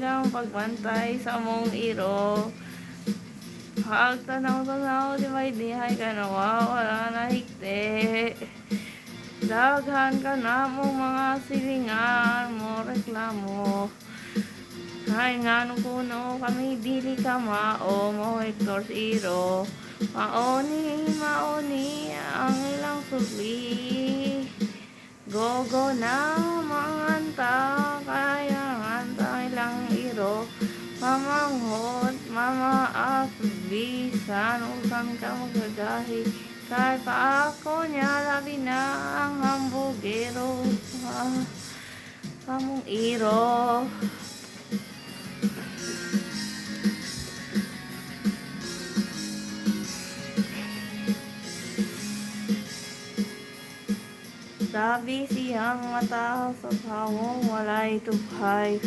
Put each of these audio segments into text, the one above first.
lang pagbantay sa mong iro. Pagtanaw-tanaw, di may dihay ka nawawala na higde. Daghan ka na mong mga silingan mo reklamo. Kay nga nung kuno kami dili ka mao mo Hector Iro. Maoni ang ilang sudli. Gogo na manganta kaya nganta ilang iro. Mamanghot, mamaasbisan usan ka magagahi. Kay pa ako niya labi na ang hambugero. Kamong iro. Sabi siyang mata sa tawong walay tubhay.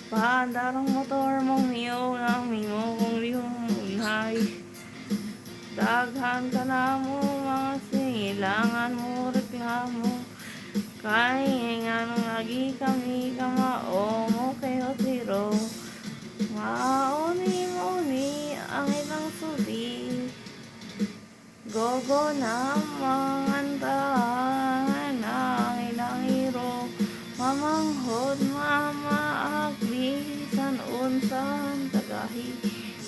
Paandarang motor mong niyo ng mingo kong lihong ihay. Daghan ka na mo mga singilangan mo reklamo. Kay nga nung lagi kami kamao mo kayo tiro. Mauni ang ilang sudi. Gogo na mangantahan ang ilang iro. Mamanghod mamaagbisan unsan tagahi.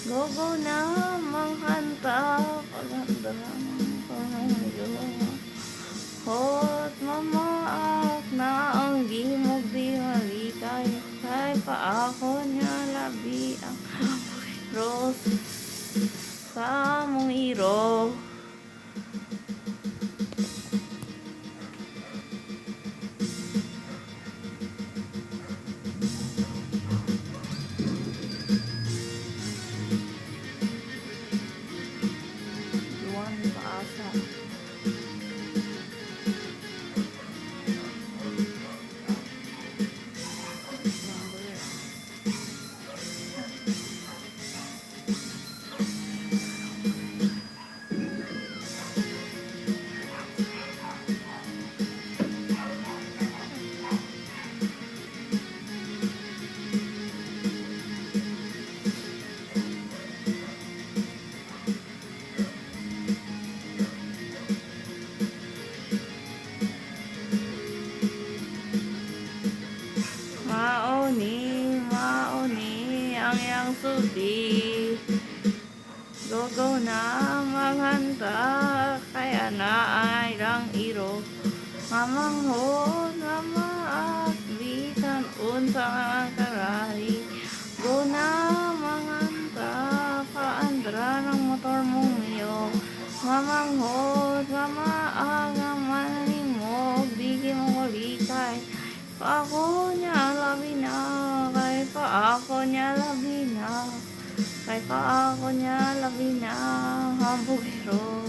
Gogo na manghanta pagandang pangayong. Hot mamaak na ang gimog di malikay. Kay pa ako niya labi ang ros sa mong iro. Juan Paasa. Mauni ang iyang sudi. Gogo na maghanta kaya na ay lang iro. Mamanghod mamaakbisan unsa ang karahi. Go na manghanta paandra ng motor mong niyo. Mamanghod mamaagang manimog di mo walikay. Paako niya labi na, kay paako niya labi na, kay paako niya labi na, hambugero.